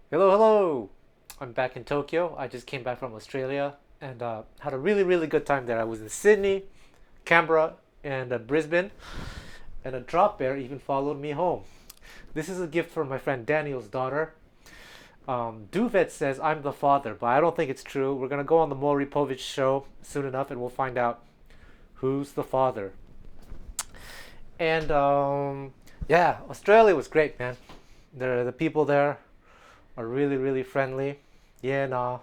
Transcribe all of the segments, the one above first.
Hello, hello! I'm back in Tokyo. I just came back from Australia and had a really, really good time there. I was in Sydney, Canberra, and Brisbane, and a drop bear even followed me home. This is a gift from my friend Daniel's daughter. Duvet says I'm the father, but I don't think it's true. We're gonna go on the Maury Povich show soon enough and we'll find out who's the father. And yeah, Australia was great, man. The people there are really, really friendly. Yeah, no.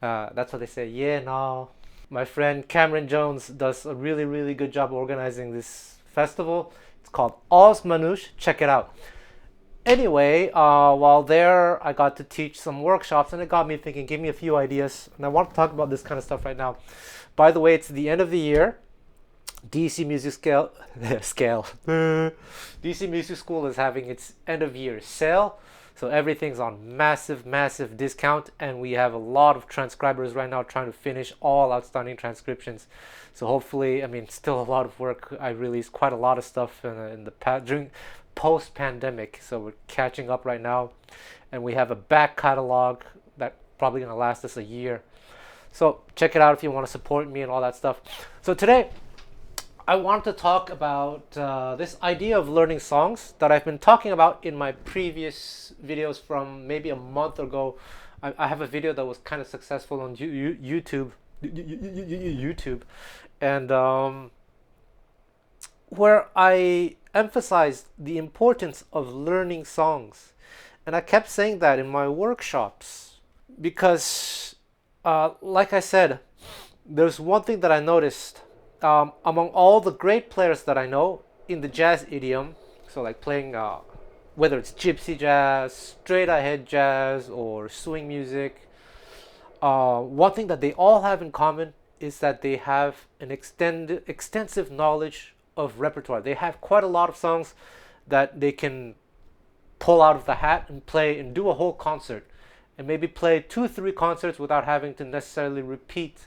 That's what they say. Yeah, no. My friend Cameron Jones does a really, really good job organizing this festival. It's called Oz Manouche. Check it out. Anyway, while there, I got to teach some workshops, and it got me thinking, gave me a few ideas, and I want to talk about this kind of stuff right now. By the way, it's the end of the year. DC Music Scale scale. DC Music School is having its end of year sale. So everything's on massive, massive discount, and we have a lot of transcribers right now trying to finish all outstanding transcriptions. So hopefully, I mean, still a lot of work. I released quite a lot of stuff in the past during post-pandemic, so we're catching up right now, and we have a back catalog that probably gonna last us a year. So check it out if you want to support me and all that stuff. So today I want to talk about this idea of learning songs that I've been talking about in my previous videos from maybe a month ago. I have a video that was kind of successful on YouTube, YouTube, and where I emphasized the importance of learning songs, and I kept saying that in my workshops because, like I said, there's one thing that I noticed among all the great players that I know in the jazz idiom, so like playing whether it's gypsy jazz, straight ahead jazz, or swing music, one thing that they all have in common is that they have an extensive knowledge of repertoire. They have quite a lot of songs that they can pull out of the hat and play and do a whole concert, and maybe play 2 3 concerts without having to necessarily repeat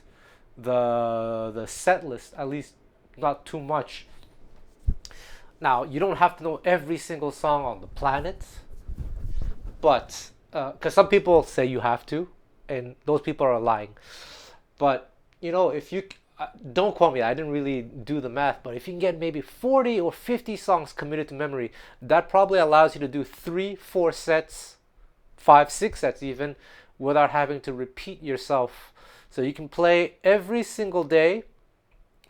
the set list, at least not too much. Now, you don't have to know every single song on the planet, but because some people say you have to, and those people are lying. But if you don't quote me, I didn't really do the math, but if you can get maybe 40 or 50 songs committed to memory, that probably allows you to do 3 4 sets, 5 6 sets even, without having to repeat yourself. So you can play every single day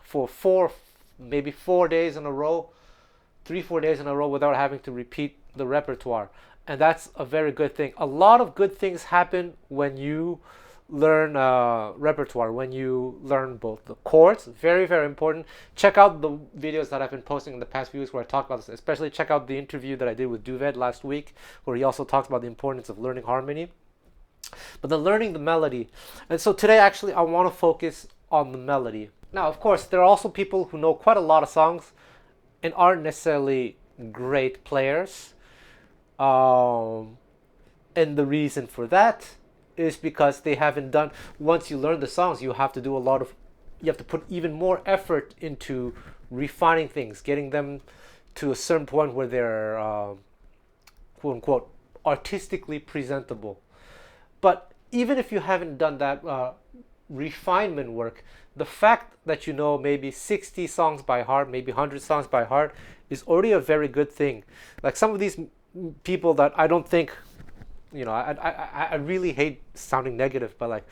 for maybe 4 days in a row, 3 4 days in a row without having to repeat the repertoire. And that's a very good thing. A lot of good things happen when you learn repertoire, when you learn both the chords. Very, very important. Check out the videos that I've been posting in the past few weeks where I talk about this. Especially check out the interview that I did with Duvet last week, where he also talks about the importance of learning harmony, but then learning the melody. And so today, actually, I want to focus on the melody. Now, of course, there are also people who know quite a lot of songs and aren't necessarily great players. Um, and the reason for that is because they haven't done, once you learn the songs, you have to do a lot of, you have to put even more effort into refining things, getting them to a certain point where they're, quote unquote, artistically presentable. But even if you haven't done that refinement work, the fact that you know maybe 60 songs by heart, maybe 100 songs by heart, is already a very good thing. Like some of these people that I don't think, I really hate sounding negative, but like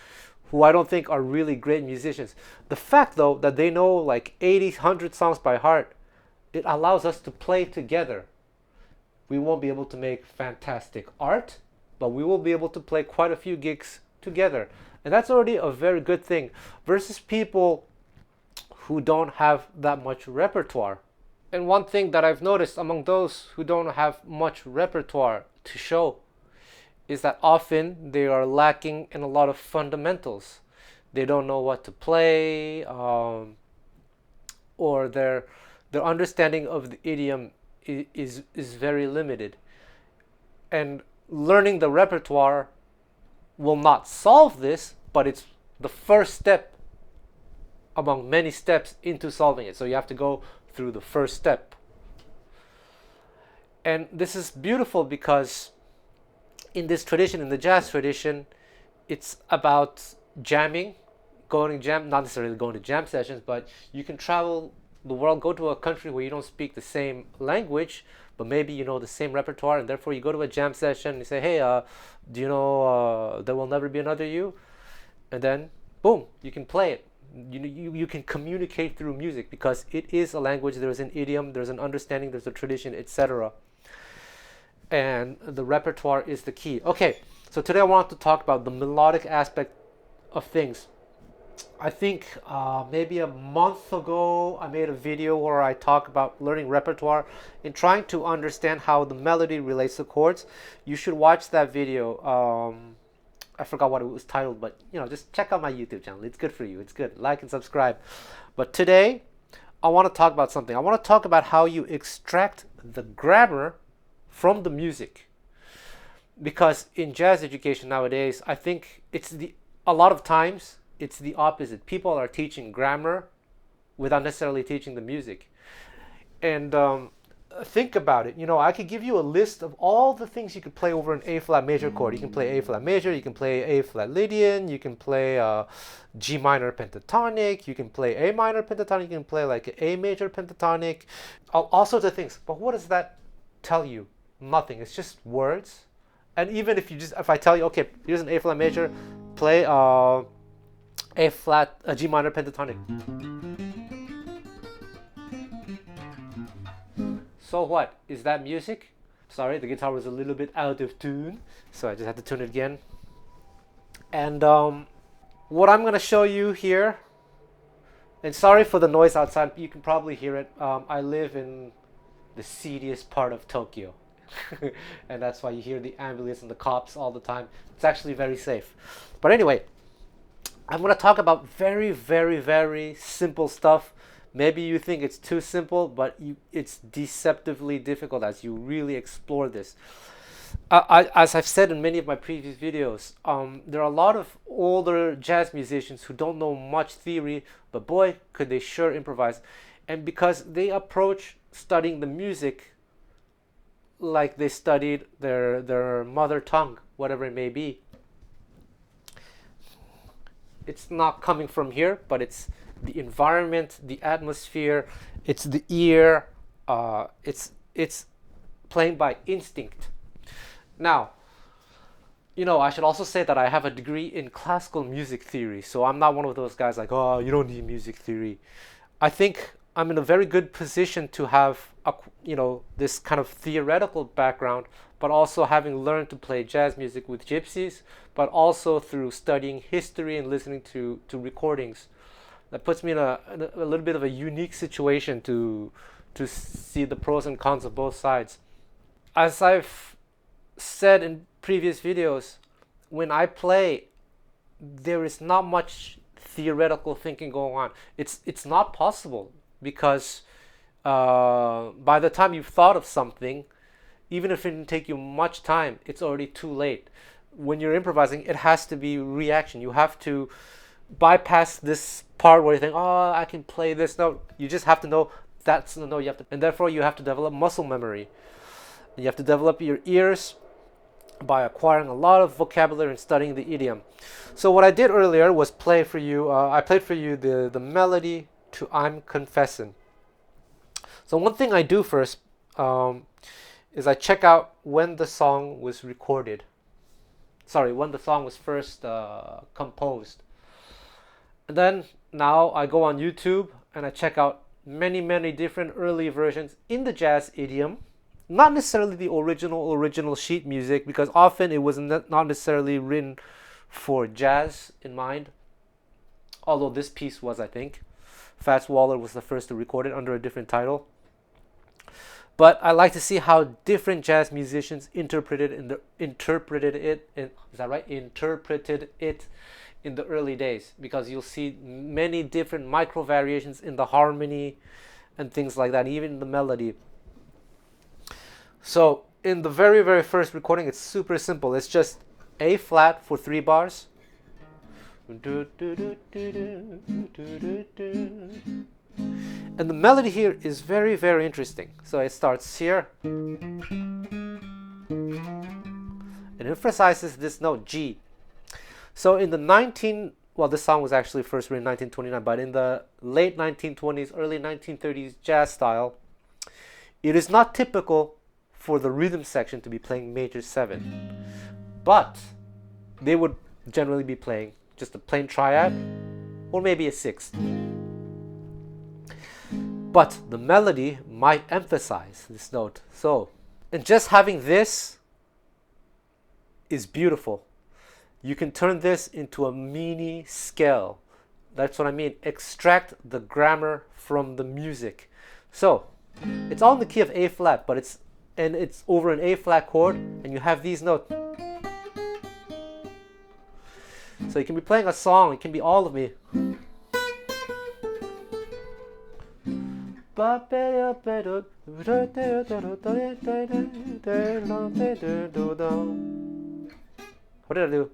who I don't think are really great musicians. The fact though that they know like 80, 100 songs by heart, it allows us to play together. We won't be able to make fantastic art, but we will be able to play quite a few gigs together. And that's already a very good thing versus people who don't have that much repertoire. And one thing that I've noticed among those who don't have much repertoire to show is that often they are lacking in a lot of fundamentals. They don't know what to play, or their understanding of the idiom is very limited. And learning the repertoire will not solve this, but it's the first step among many steps into solving it. So you have to go through the first step. And this is beautiful because in this tradition, in the jazz tradition, it's about jamming, going to jam, not necessarily going to jam sessions, but you can travel the world, go to a country where you don't speak the same language, but maybe you know the same repertoire, and therefore you go to a jam session and you say, hey, do you know There Will Never Be Another You? And then, boom, you can play it. You can communicate through music because it is a language. There's an idiom, there's an understanding, there's a tradition, etc. And the repertoire is the key. Okay, so today I want to talk about the melodic aspect of things. I think maybe a month ago I made a video where I talk about learning repertoire and trying to understand how the melody relates to chords. You should watch that video. I forgot what it was titled, but just check out my YouTube channel. It's good for you. It's good. Like and subscribe. But today I want to talk about something. I want to talk about how you extract the grammar from the music. Because in jazz education nowadays, I think a lot of times it's the opposite. People are teaching grammar without necessarily teaching the music. And think about it. I could give you a list of all the things you could play over an A flat major chord. You can play A flat major, you can play A flat Lydian, you can play G minor pentatonic, you can play A minor pentatonic, you can play like A major pentatonic, all sorts of things. But what does that tell you? Nothing. It's just words. And even if I tell you, okay, here's an A flat major, play A flat, G minor pentatonic. So what? Is that music? Sorry, the guitar was a little bit out of tune, so I just had to tune it again. And what I'm going to show you here, and sorry for the noise outside, you can probably hear it. I live in the seediest part of Tokyo. And that's why you hear the ambulance and the cops all the time. It's actually very safe. But anyway, I'm going to talk about very, very, very simple stuff. Maybe you think it's too simple, but it's deceptively difficult as you really explore this. As I've said in many of my previous videos, there are a lot of older jazz musicians who don't know much theory, but boy, could they sure improvise. And because they approach studying the music like they studied their mother tongue, whatever it may be. It's not coming from here, but it's the environment, the atmosphere, it's the ear, it's playing by instinct. Now, I should also say that I have a degree in classical music theory, so I'm not one of those guys like, oh, you don't need music theory. I think I'm in a very good position to have this kind of theoretical background, but also having learned to play jazz music with gypsies, but also through studying history and listening to recordings. That puts me in a little bit of a unique situation to see the pros and cons of both sides. As I've said in previous videos, when I play, there is not much theoretical thinking going on. It's not possible because by the time you've thought of something, even if it didn't take you much time, it's already too late. When you're improvising, it has to be reaction. You have to bypass this part where you think, oh, I can play this note. You just have to know that's the note you have to, and therefore you have to develop muscle memory. You have to develop your ears by acquiring a lot of vocabulary and studying the idiom. So what I did earlier was play for you. I played for you the melody to I'm Confessin'. So one thing I do first is I check out when the song was recorded. Sorry, when the song was first composed. And then now I go on YouTube and I check out many different early versions in the jazz idiom. Not necessarily the original sheet music, because often it was not necessarily written for jazz in mind. Although this piece was, I think. Fats Waller was the first to record it under a different title. But I like to see how different jazz musicians interpreted it in the early days, because you'll see many different micro variations in the harmony and things like that, even the melody. So in the very first recording, it's super simple. It's just A flat for 3 bars. And the melody here is very interesting. So it starts here, and It emphasizes this note G. So in the well, this song was actually first written in 1929, but in the late 1920s, early 1930s jazz style, it is not typical for the rhythm section to be playing major 7, but they would generally be playing just a plain triad or maybe a sixth. But the melody might emphasize this note. So, and just having this is beautiful. You can turn this into a mini scale. That's what I mean. Extract the grammar from the music. So, it's all in the key of A flat, but it's over an A flat chord, and you have these notes. So you can be playing a song, it can be all of me. What did I do?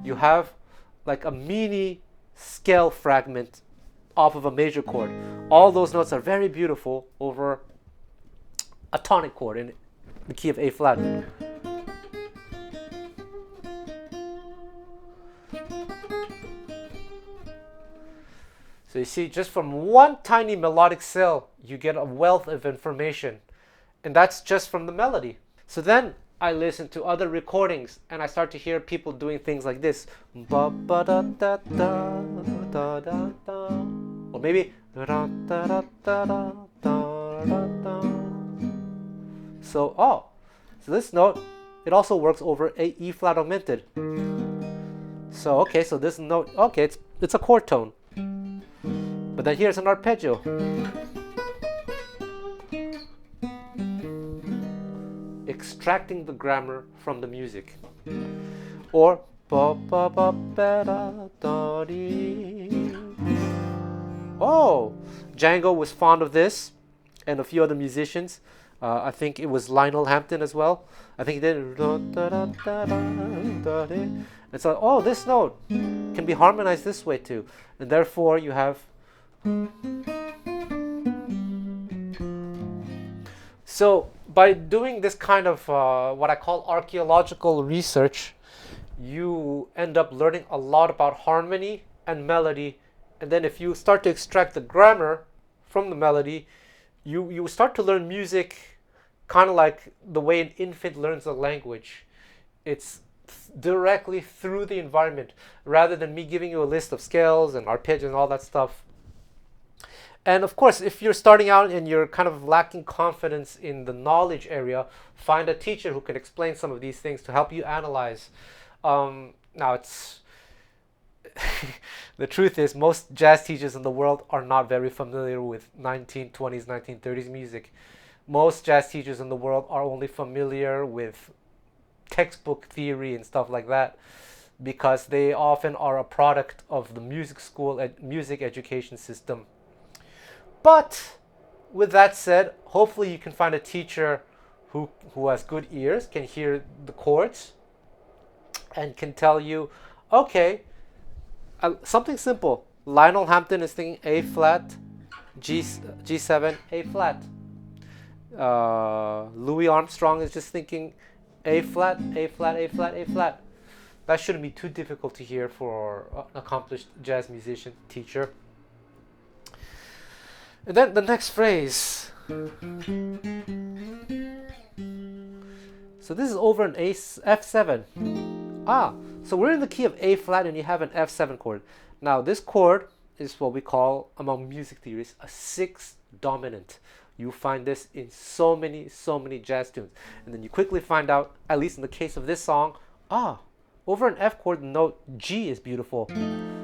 You have like a mini scale fragment off of a major chord. All those notes are very beautiful over a tonic chord in the key of A flat. So you see, just from one tiny melodic cell, you get a wealth of information. And that's just from the melody. So then I listen to other recordings and I start to hear people doing things like this. Or maybe. So this note, it also works over a E flat augmented. So okay, so this note, okay, it's a chord tone. But then here's an arpeggio. Extracting the grammar from the music. Or Django was fond of this, and a few other musicians. I think it was Lionel Hampton as well. I think he did. And so, this note can be harmonized this way too, and therefore you have. So by doing this kind of what I call archaeological research, you end up learning a lot about harmony and melody. And then if you start to extract the grammar from the melody, you start to learn music kind of like the way an infant learns a language. It's directly through the environment, rather than me giving you a list of scales and arpeggios and all that stuff. And of course, if you're starting out and you're kind of lacking confidence in the knowledge area, find a teacher who can explain some of these things to help you analyze. Now, it's the truth is most jazz teachers in the world are not very familiar with 1920s, 1930s music. Most jazz teachers in the world are only familiar with textbook theory and stuff like that, because they often are a product of the music school and music education system. But with that said, hopefully you can find a teacher who has good ears, can hear the chords, and can tell you, okay, something simple. Lionel Hampton is thinking A flat, G7, A flat. Louis Armstrong is just thinking A flat, A flat, A flat, A flat. That shouldn't be too difficult to hear for an accomplished jazz musician teacher. And then the next phrase. So this is over an F7. So we're in the key of A flat and you have an F7 chord. Now this chord is what we call, among music theories, a sixth dominant. You find this in so many jazz tunes. And then you quickly find out, at least in the case of this song, over an F chord, the note G is beautiful.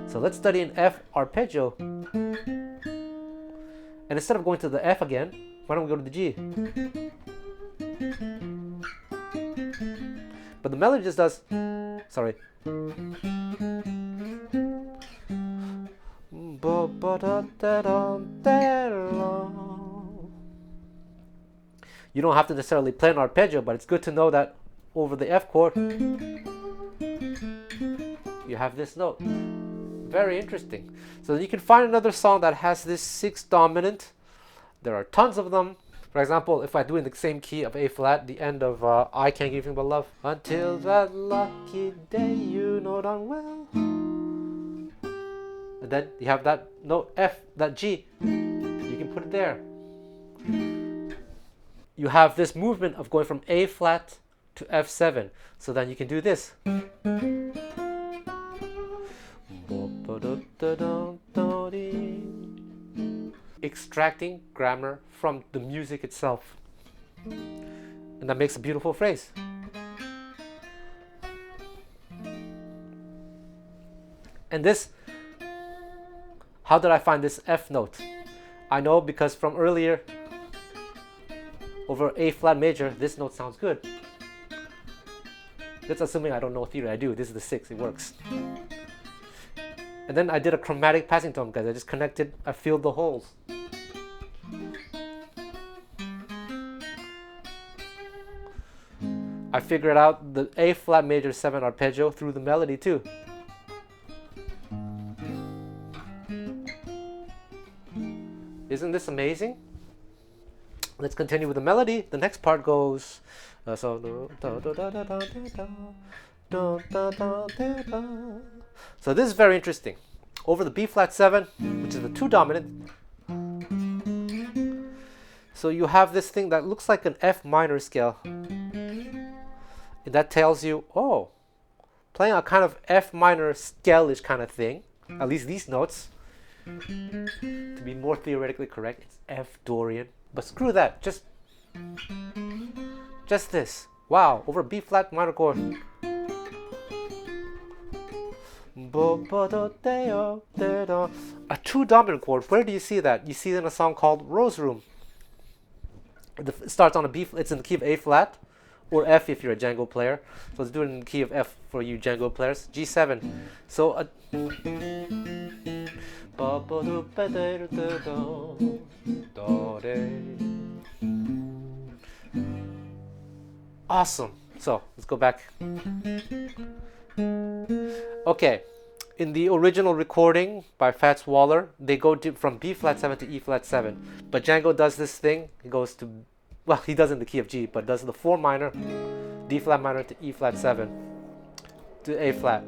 So let's study an F arpeggio. And instead of going to the F again, why don't we go to the G? But the melody just does, sorry. You don't have to necessarily play an arpeggio, but it's good to know that over the F chord, you have this note. Very interesting. So you can find another song that has this sixth dominant. There are tons of them. For example, if I do in the same key of A flat, the end of I Can't Give You But Love. Until that lucky day, you know darn well. And then you have that note F, that G. You can put it there. You have this movement of going from A flat to F7. So then you can do this. Extracting grammar from the music itself. And that makes a beautiful phrase. And this, how did I find this F note? I know because from earlier, over A flat major, this note sounds good. That's assuming I don't know theory. I do. This is the 6. It works. And then I did a chromatic passing tone because I just connected, I filled the holes. I figured out the A flat major 7 arpeggio through the melody too. Isn't this amazing? Let's continue with the melody. The next part goes so this is very interesting. Over the B flat 7, which is the 2 dominant. So you have this thing that looks like an F minor scale. And that tells you, oh, playing a kind of F minor scale-ish kind of thing, at least these notes, to be more theoretically correct, it's F Dorian. But screw that, just this. Wow, over B flat minor chord. A 2 dominant chord. Where do you see that? You see it in a song called Rose Room. It starts on a B. It's in the key of A flat, or F if you're a Django player. So let's do it in the key of F for you Django players. G7. So awesome. So let's go back. Okay, in the original recording by Fats Waller, they go from B flat 7 to E flat 7. But Django does this thing. He goes to, well, he does in the key of G, but does the 4 minor, D flat minor to E flat 7 to A flat.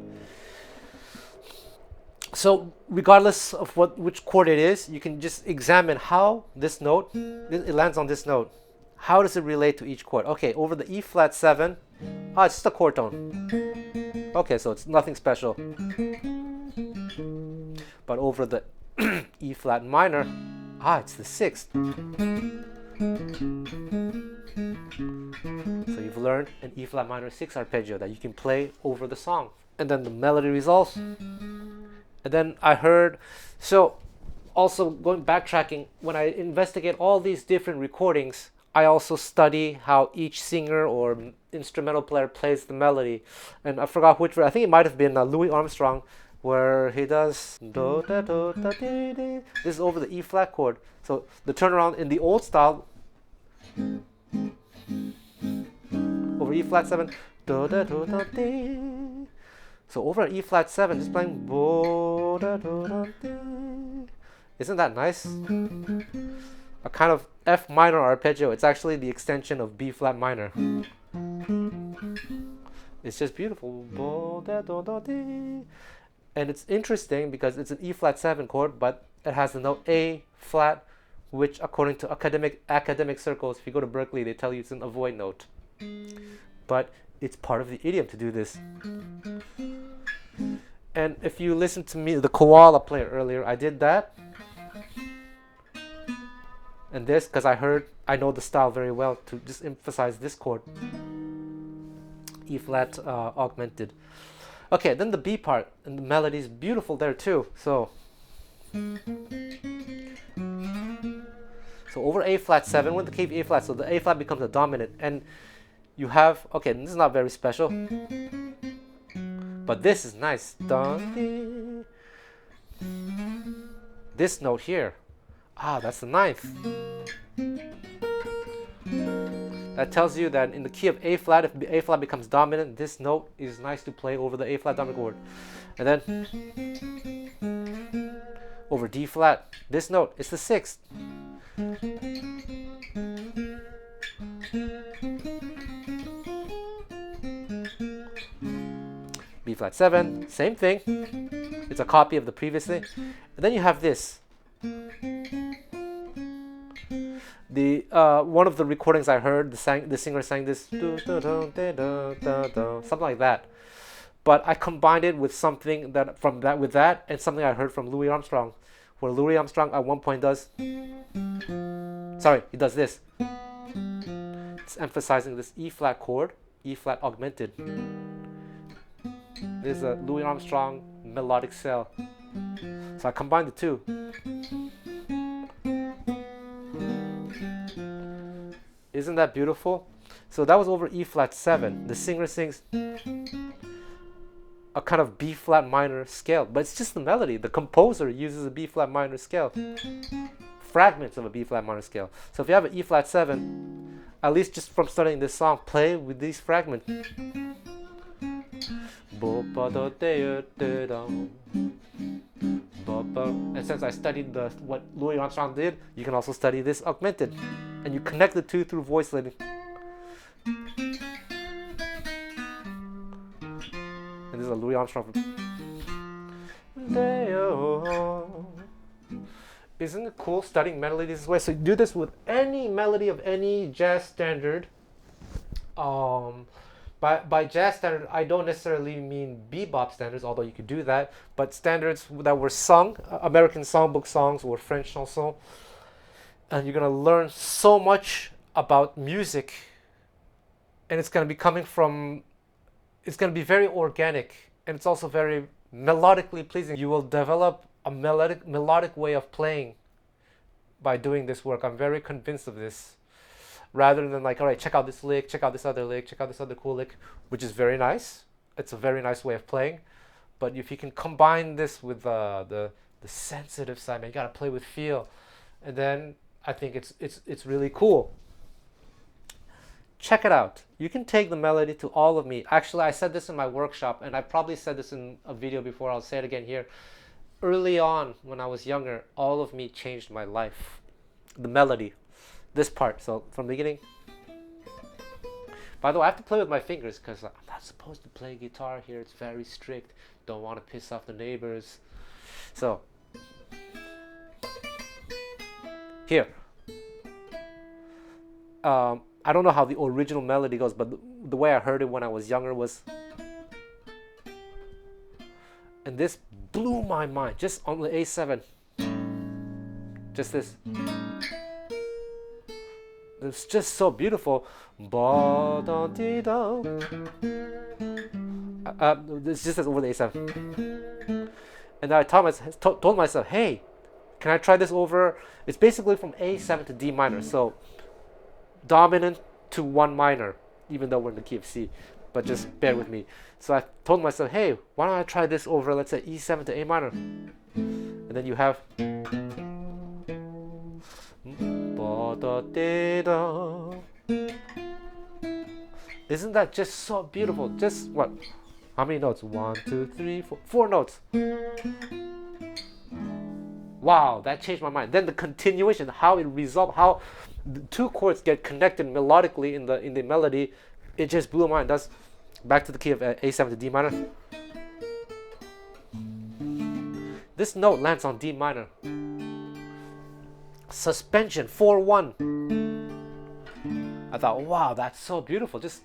So regardless of which chord it is, you can just examine how this note, it lands on this note. How does it relate to each chord? Okay, over the E flat 7, it's just a chord tone. Okay, so it's nothing special. But over the E flat minor, it's the 6th. So you've learned an E flat minor 6 arpeggio that you can play over the song. And then the melody resolves. And then I heard, so also backtracking, when I investigate all these different recordings, I also study how each singer or instrumental player plays the melody. And I forgot which, I think it might have been Louis Armstrong, where he does do, da, do, da, dee, dee. This is over the E flat chord. So the turnaround in the old style, over E flat 7, do, da, do, da, dee. So over E flat 7, just playing bo, da, do, da, dee. Isn't that nice? A kind of F minor arpeggio. It's actually the extension of B flat minor. It's just beautiful. Bo, da, do, da, dee. And it's interesting because it's an E flat 7 chord, but it has the note A flat, which according to academic circles, if you go to Berkeley, they tell you it's an avoid note. But it's part of the idiom to do this. And if you listen to me, the koala player earlier, I did that. And this, because I know the style very well, to just emphasize this chord. E flat augmented. Okay, then the B part, and the melody is beautiful there too. So over A flat 7 with the key of A flat, so the A flat becomes a dominant, and you have, okay, this is not very special, but this is nice. This note here, that's the 9th. That tells you that in the key of A flat, if A flat becomes dominant, this note is nice to play over the A flat dominant chord. And then over D flat, this note is the 6th. B flat 7, same thing. It's a copy of the previous thing. And then you have this. The one of the recordings I heard, the singer sang this, something like that. But I combined it with something with that, and something I heard from Louis Armstrong, where Louis Armstrong at one point does. Sorry, he does this. It's emphasizing this E flat chord, E flat augmented. This is a Louis Armstrong melodic scale. So I combined the two. Isn't that beautiful? So that was over E flat 7. The singer sings a kind of B flat minor scale, but it's just the melody. The composer uses a B flat minor scale, fragments of a B flat minor scale. So if you have an E flat 7, at least just from studying this song, play with these fragments. And since I studied what Louis Armstrong did, you can also study this augmented, and you connect the two through voice leading. And this is a Louis Armstrong. Isn't it cool studying melodies this way? So you do this with any melody of any jazz standard. By jazz standard, I don't necessarily mean bebop standards, although you could do that, but standards that were sung, American songbook songs or French chansons. And you're going to learn so much about music, and it's going to be it's going to be very organic, and it's also very melodically pleasing. You will develop a melodic way of playing by doing this work. I'm very convinced of this. Rather than like, all right, check out this lick, check out this other lick, check out this other cool lick, which is very nice. It's a very nice way of playing. But if you can combine this with the sensitive side, man, you gotta play with feel, and then I think it's really cool. Check it out. You can take the melody to All of Me. Actually, I said this in my workshop, and I probably said this in a video before. I'll say it again here. Early on, when I was younger, All of Me changed my life. The melody. This part, so from the beginning. By the way, I have to play with my fingers because I'm not supposed to play guitar here. It's very strict. Don't want to piss off the neighbors. So, here. I don't know how the original melody goes, but the way I heard it when I was younger was. And this blew my mind, just on the A7. Just this. It's just so beautiful. It's just over the A7. And I told myself, hey, can I try this over? It's basically from A7 to D minor. So dominant to 1 minor, even though we're in the key of C. But just bear with me. So I told myself, hey, why don't I try this over, let's say, E7 to A minor? And then you have. Isn't that just so beautiful? Just what? How many notes? 1, 2, 3, 4. 4 notes. Wow, that changed my mind. Then the continuation, how it resolved, how the two chords get connected melodically in the melody, it just blew my mind. That's back to the key of A7 to D minor. This note lands on D minor. Suspension 4-1. I thought, wow, that's so beautiful. Just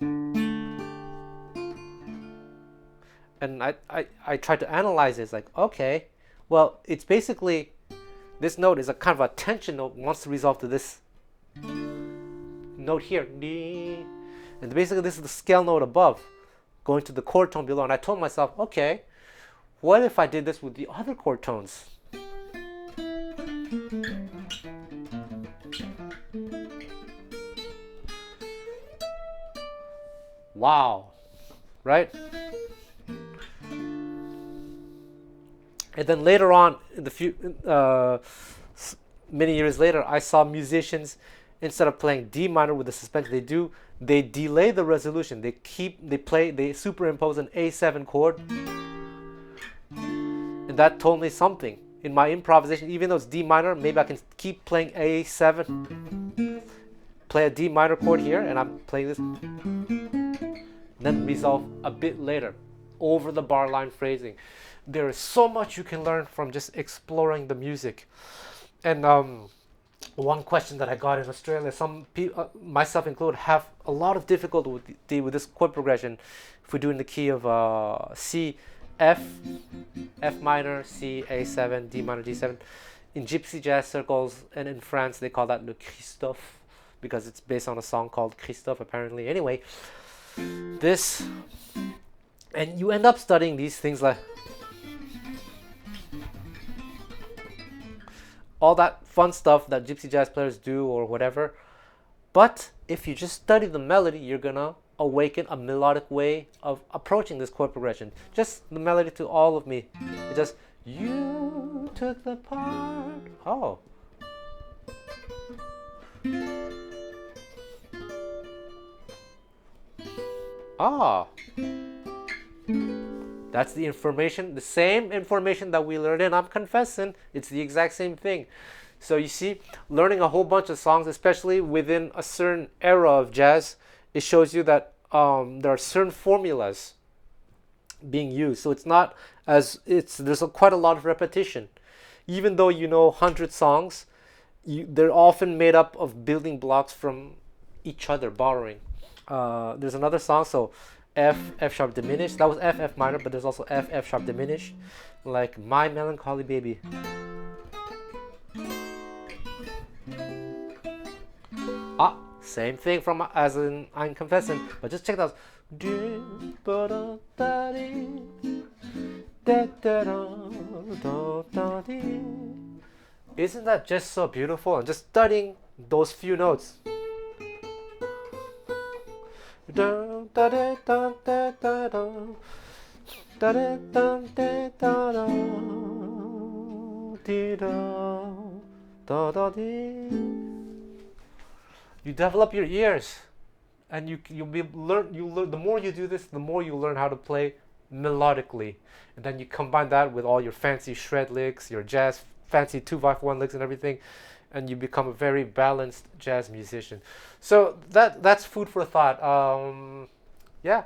and I tried to analyze it. It's like, okay, well, it's basically this note is a kind of a tension note, wants to resolve to this note here, and basically this is the scale note above, going to the chord tone below. And I told myself, okay, what if I did this with the other chord tones? Wow, right? And then later on, in the many years later, I saw musicians, instead of playing D minor with the suspension, they delay the resolution. They superimpose an A7 chord, and that told me something. In my improvisation, even though it's D minor, maybe I can keep playing A7. play a D minor chord here, and I'm playing this, then resolve a bit later over the bar line phrasing. There is so much you can learn from just exploring the music. And one question that I got in Australia, some people, myself included, have a lot of difficulty with this chord progression. If we do in the key of C, F, F minor, C, A7, D minor, D7. In Gypsy jazz circles and in France, they call that le Christophe, because it's based on a song called Christophe, apparently. Anyway, this, and you end up studying these things like all that fun stuff that Gypsy jazz players do or whatever. But if you just study the melody, you're gonna awaken a melodic way of approaching this chord progression. Just the melody to all of me. It just, you took the part. Oh. Ah. That's the information, the same information that we learned, and I'm confessing, it's the exact same thing. So you see, learning a whole bunch of songs, especially within a certain era of jazz, it shows you that there are certain formulas being used. So it's not as, there's quite a lot of repetition. Even though you know 100 songs, they're often made up of building blocks from each other, borrowing. There's another song, so F sharp diminished. That was F minor, but there's also F sharp diminished, like My Melancholy Baby. Ah, same thing from as in I'm Confessing, but just check that out. Isn't that just so beautiful? And just studying those few notes. You develop your ears, and you'll learn. The more you do this, the more you learn how to play melodically, and then you combine that with all your fancy shred licks, your jazz fancy 2/1 licks, and everything, and you become a very balanced jazz musician. So that's food for thought. Yeah.